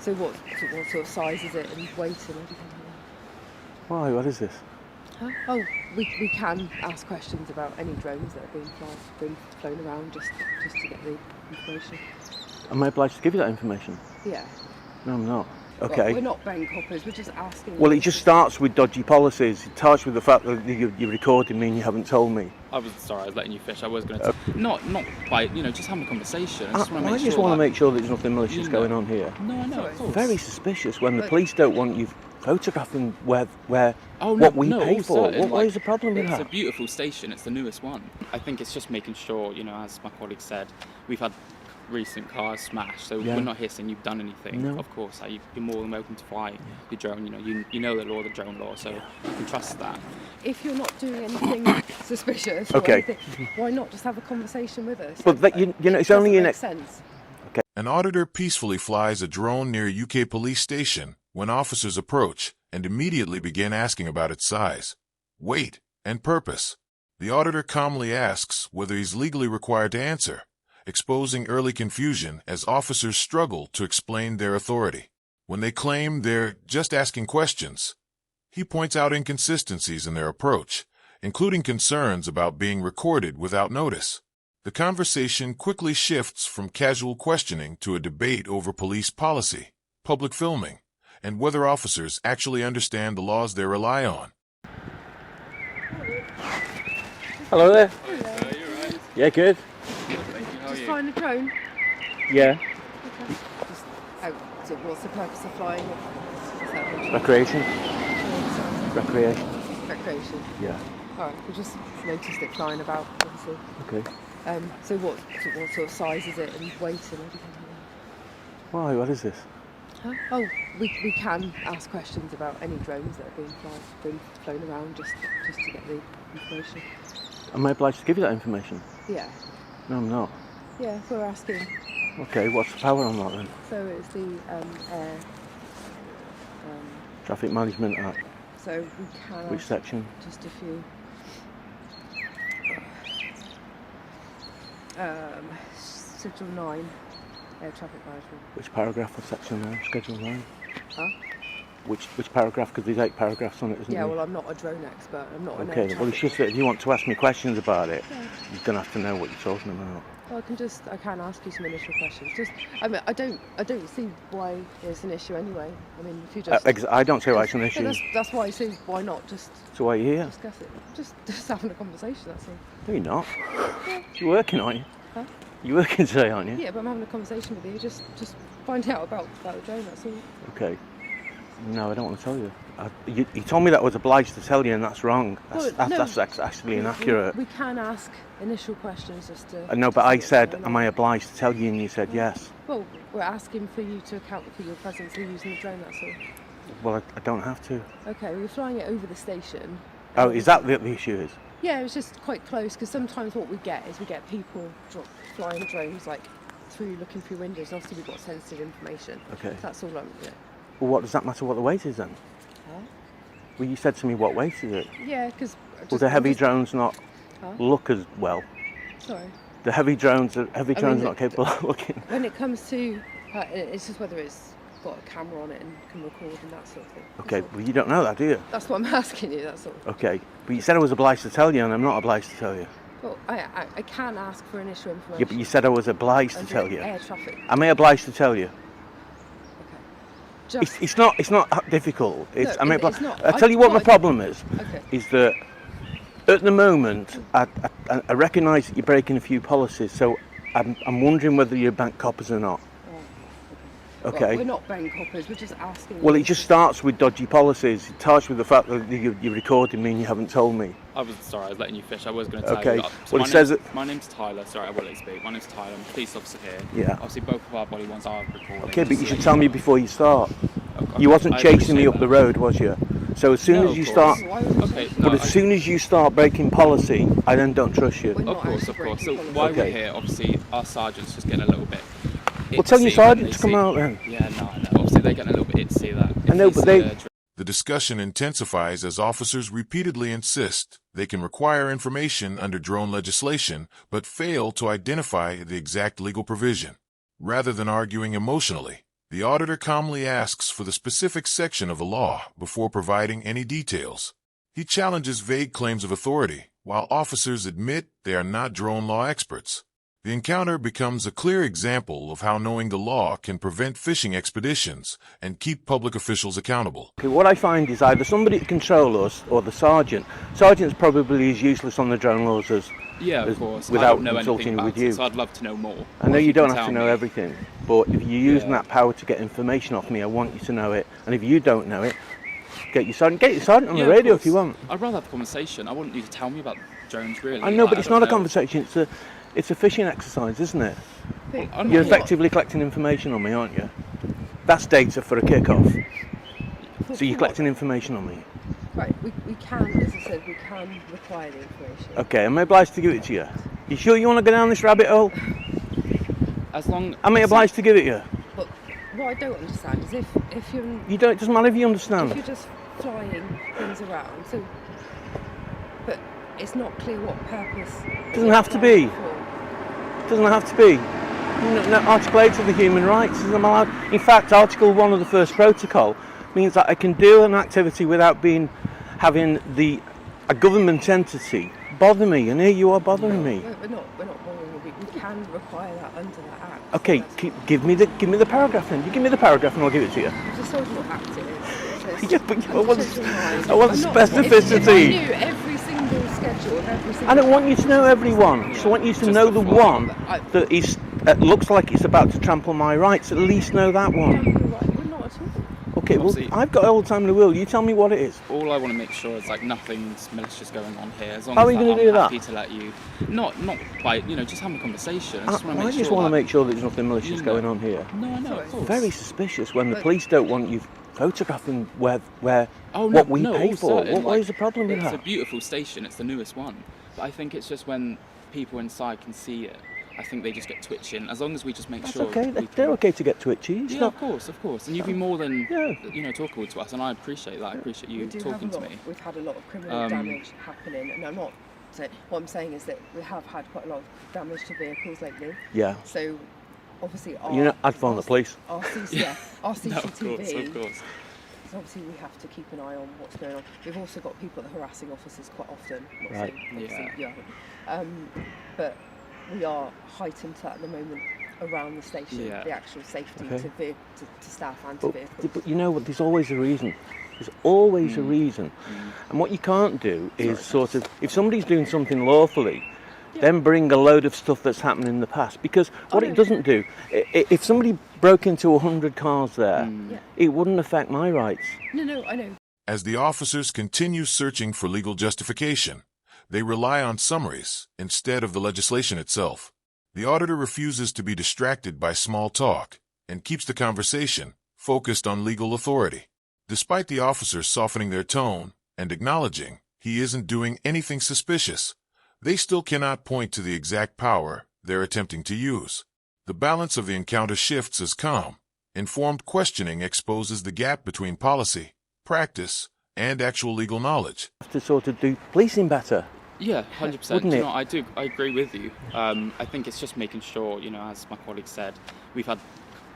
So what sort of size is it and weight and everything? Why? What is this? Huh? Oh, we can ask questions about any drones that are being flown around just to get the information. Am I obliged to give you that information? Yeah. No, I'm not. Okay. Well, we're not bank hoppers, we're just asking. Well, it just starts with dodgy policies. It starts with the fact that you're recording me and you haven't told me. I was letting you fish. I was going to not by just having a conversation. I just want to make sure that there's nothing malicious going on here. No, I know. Of course. Very suspicious when the police don't want you photographing what we pay for. What is the problem with that? It's a beautiful station. It's the newest one. I think it's just making sure, as my colleague said, we've had recent cars smashed, so we're not here saying you've done anything. No. Of course, you're more than welcome to fly your drone. You know the law, the drone law, so you can trust that. If you're not doing anything suspicious, why not just have a conversation with us? But it's only in sense. Okay. An auditor peacefully flies a drone near a UK police station when officers approach and immediately begin asking about its size, weight, and purpose. The auditor calmly asks whether he's legally required to answer, exposing early confusion as officers struggle to explain their authority. When they claim they're just asking questions, he points out inconsistencies in their approach, including concerns about being recorded without notice. The conversation quickly shifts from casual questioning to a debate over police policy, public filming, and whether officers actually understand the laws they rely on. Hello there. Hello. You're right. Yeah, good. Just flying a drone? Yeah. Okay. So what's the purpose of flying it? Recreation. Recreation. Recreation. Yeah. Alright, we just noticed it flying about, obviously. Okay. So what sort of size is it and weight and everything? Why? What is this? Huh? Oh, we can ask questions about any drones that are being flown around just to get the information. Am I obliged to give you that information? Yeah. No, I'm not. Yeah, we're asking. Okay, what's the power on that then? So it's the air. Traffic Management Act. So we can. Which section? Just a few. Schedule 9, air traffic management. Which paragraph or section there? Schedule 9? Huh? Which paragraph? Because there's 8 paragraphs on it, isn't there? Yeah, well, I'm not a drone expert. I'm not an air Okay, traffic. well, it's just that if you want to ask me questions about it, you're going to have to know what you're talking about. Well, I can ask you some initial questions. I don't see why it's an issue anyway. I mean, if you just... I don't see why it's an issue. That's why I see why not just... So why are you here? Discuss it. Just having a conversation, that's all. No, you're not. Yeah. You're working, aren't you? Huh? You're working today, aren't you? Yeah, but I'm having a conversation with you. Just find out about the drone, that's all. Okay. No, I don't want to tell you. You told me that I was obliged to tell you, and that's wrong. That's actually inaccurate. We can ask initial questions just to... No, but I said, am I obliged to tell you? And you said yes. Well, we're asking for you to account for your presence and using the drone, that's all. Well, I don't have to. Okay, well, you're flying it over the station. Oh, is that the issue is? Yeah, it was just quite close, because sometimes what we get is people flying drones looking through windows, and obviously we've got sensitive information. Okay. So that's all I'm... Well, what does that matter what the weight is then? Huh? Well, you said to me what weight is it? Yeah, because... Well, the heavy drones not look as well. Sorry? The heavy drones are not capable of looking. When it comes to... it's just whether it's got a camera on it and can record and that sort of thing. Okay, well, you don't know that, do you? That's what I'm asking you, that's all. Okay, but you said I was obliged to tell you, and I'm not obliged to tell you. Well, I can ask for initial information. Yeah, but you said I was obliged to tell you. Air traffic. Am I obliged to tell you? Okay. It's not that difficult. It's not. I'll tell you what my problem is. Okay. Is that at the moment I recognise that you're breaking a few policies, so I'm wondering whether you're bank coppers or not. Okay. Well, we're not bank hoppers, we're just asking. Well, it just starts with dodgy policies. It starts with the fact that you're recording me and you haven't told me. I was letting you fish. I was going to tell Okay. you. So well, it says that... My name's Tyler. Sorry, I will let you speak. My name's Tyler. I'm a police officer here. Yeah. Obviously, both of our body ones are recording. Okay, but you should tell me before you start. Okay. You wasn't chasing me up the road, was you? So as soon as you start... Okay. But as soon as you start breaking policy, I then don't trust you. Of course. So why we're here, obviously, our sergeant's just getting a little bit... Well, tell your sergeant to come out then. Yeah, no, I know. Obviously, they're getting a little bit itsy that. I know, but they... The discussion intensifies as officers repeatedly insist they can require information under drone legislation, but fail to identify the exact legal provision. Rather than arguing emotionally, The auditor calmly asks for the specific section of the law before providing any details. He challenges vague claims of authority, while officers admit they are not drone law experts. The encounter becomes a clear example of how knowing the law can prevent fishing expeditions and keep public officials accountable. Okay, what I find is either somebody to control us or the sergeant. Sergeant's probably as useless on the drone laws as Yeah, of course. I without don't know consulting anything with about you. it, so I'd love to know more. I know If you don't can have to tell know me. everything, but if you're using Yeah. that power to get information off me, I want you to know it. And if you don't know it, get your sergeant on Yeah, the of radio if you course. want. I'd rather have a conversation. I want you to tell me about drones, really. I know, but Like, it's I not a don't know. conversation. It's a fishing exercise, isn't it? But I'm You're not- effectively collecting information on me, aren't you? That's data for a kick-off. So you're collecting information on me. Right, we can, as I said, we can require the information. Okay, am I obliged to give it to you? You sure you want to go down this rabbit hole? As long. Am I obliged to give it you? But what I don't understand is if you're You don't. It doesn't matter if you understand. if you're just flying things around, so but it's not clear what purpose. Doesn't have to be. For. Doesn't have to be. No, Article 8 of the Human Rights isn't allowed. In fact, Article 1 of the First Protocol means that I can do an activity without having a government entity bother me, and here you are bothering me. We're not bothering you. We can require that under that act. Okay, give me the paragraph then. You give me the paragraph and I'll give it to you. I've just told you what act it is. Yeah, but I want I'm not- specificity. If I knew every single schedule of every single I don't want you to know everyone. I just want you to Just know the the form. one that is looks like it's about to trample my rights. At least know that one. We're not at all. Okay, well, Obviously- I've got all the time in the world. You tell me what it is. All I want to make sure is like nothing's malicious going on here. As long How as are you that, gonna I'm do that? happy to let you. Not quite. Just having a conversation. I just want to I make just sure. want to that- make sure there's nothing malicious you going know. on here. No, I know. Of course. Very suspicious when the But- police don't want you photographing where Oh, what no, we no, pay all for. certain, What is the problem with It's that? a beautiful station. It's the newest one. But I think it's just when people inside can see it. I think they just get twitching. As long as we just make That's sure. okay. we They're can- okay to get twitchy. It's Yeah, not. of course. And you've been more than Yeah. talkable to us, and I appreciate that. I appreciate We you do talking have to me. We've had a lot of criminal damage happening, and I'm not. So what I'm saying is that we have had quite a lot of damage to vehicles lately. Yeah. So obviously, I'd phone the police. Our No, CCTV. of course. So obviously, we have to keep an eye on what's going on. We've also got people that are harassing officers quite often. Not Right. saying, obviously, you haven't. But we are heightened at the moment around the station, Yeah. the actual safety Okay. to staff and to But, vehicles. but you know what? There's always a reason. There's always a reason. And what you can't do is sort of, if somebody's doing something lawfully, then bring a load of stuff that's happened in the past. Because what it doesn't do, if somebody broke into 100 cars there, Yeah. it wouldn't affect my rights. No, I know. As the officers continue searching for legal justification, they rely on summaries instead of the legislation itself. The auditor refuses to be distracted by small talk and keeps the conversation focused on legal authority. Despite the officers softening their tone and acknowledging he isn't doing anything suspicious, they still cannot point to the exact power they're attempting to use. The balance of the encounter shifts as calm, informed questioning exposes the gap between policy, practice, and actual legal knowledge. To sort of do policing better. Yeah, 100%. Wouldn't it? I agree with you. I think it's just making sure, as my colleague said, we've had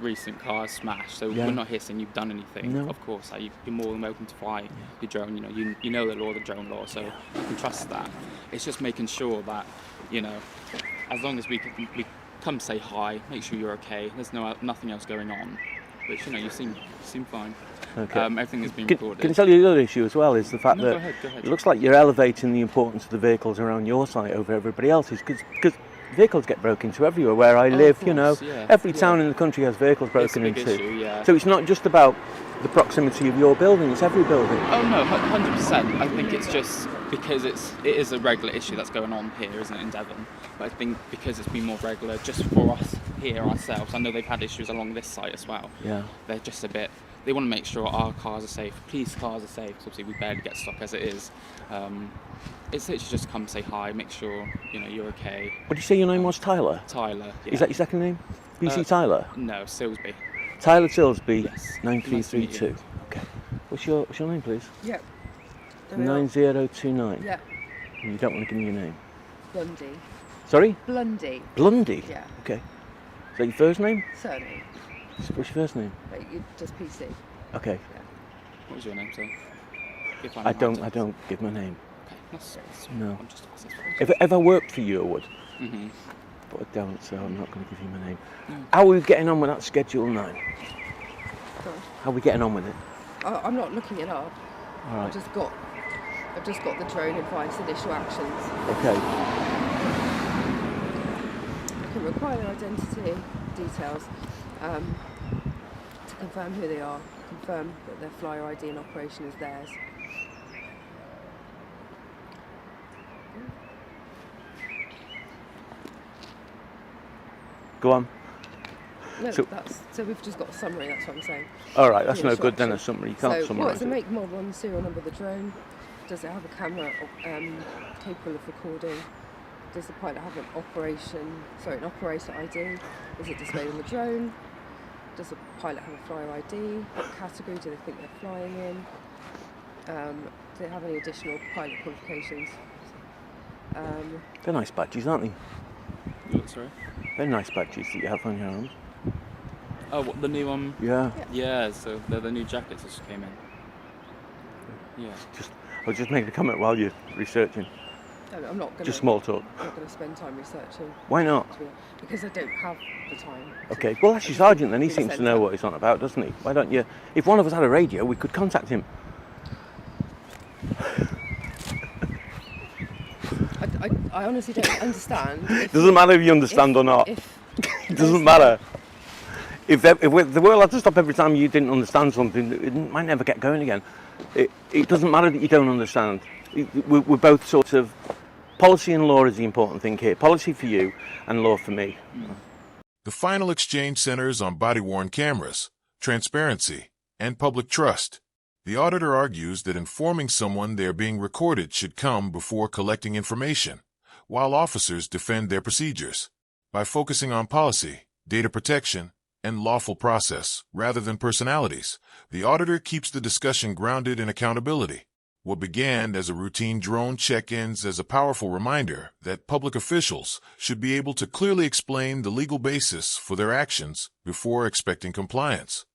recent cars smashed, so Yeah. we're not here saying you've done anything. No. Of course, you're more than welcome to fly your drone. You know the law, the drone law, so you can trust that. It's just making sure that, as long as we come say hi, make sure you're okay. There's nothing else going on, which you seem fine. Okay. Everything has been Can recorded. I tell you the other issue as well is the fact No, that go ahead. it looks like you're elevating the importance of the vehicles around your site over everybody else's because vehicles get broken into everywhere where I Oh, of live, course, yeah, every yeah. town in the country has vehicles broken It's a big into. issue, yeah. So it's not just about the proximity of your building, it's every building. Oh no, 100%. I think it's just because it is a regular issue that's going on here, isn't it, in Devon? But I think because it's been more regular, just for us here ourselves. I know they've had issues along this site as well. Yeah. They're just a bit. They want to make sure our cars are safe, police cars are safe. 'Cause obviously, we barely get stock as it is. It's literally just come say hi, make sure you're okay. What did you say your name was? Tyler? Tyler. Yeah. Is that your second name? BC Tyler? No, Silsby. Tyler Tilsby, Yes. 9332. Nice to Okay. What's your name, please? Yeah. There we are. 9029. Yeah. And you don't want to give me your name. Blundy. Sorry? Blundy. Blundy? Yeah. Okay. Is that your first name? Surname. What's your first name? Just PC. Okay. What was your name, sir? I don't give my name. Okay, that's No. I'm just asking. If I worked for you, I would. Mm-hmm. But I don't, so I'm not going to give you my name. No. How are we getting on with that Schedule 9? Sorry. How are we getting on with it? I'm not looking it up. All right. I've just got the drone advice, initial actions. Okay. You can require their identity details to confirm who they are, confirm that their flyer ID in operation is theirs. Go on. No, So- so we've just got a summary, that's what I'm saying. All right, that's The no initial good then, a action. summary. You can't So what summarise is the it. make, model and serial number of the drone? Does it have a camera capable of recording? Does the pilot have an operator ID? Is it displayed on the drone? Does the pilot have a flyer ID? What category do they think they're flying in? Do they have any additional pilot qualifications? They're nice badges, aren't they? Look, sorry. They're nice badges that you have on your arms. Oh, what, the new one? Yeah. Yeah, so they're the new jackets that just came in. Yeah. I was just making a comment while you're researching. I'm not going Just small talk. I'm not going to spend time researching. Why not? Because I don't have the time. Okay, well that's your sergeant then, he Be seems to sent know out. what he's on about, doesn't he? Why don't you, if one of us had a radio, we could contact him. I honestly don't understand. Doesn't matter if you understand or not. It doesn't matter. If the world had to stop every time you didn't understand something, it might never get going again. It doesn't matter that you don't understand. We're both sort of, policy and law is the important thing here. Policy for you and law for me. The final exchange centers on body-worn cameras, transparency, and public trust. The auditor argues that informing someone they are being recorded should come before collecting information, while officers defend their procedures. By focusing on policy, data protection, and lawful process rather than personalities, the auditor keeps the discussion grounded in accountability. What began as a routine drone check-ins as a powerful reminder that public officials should be able to clearly explain the legal basis for their actions before expecting compliance.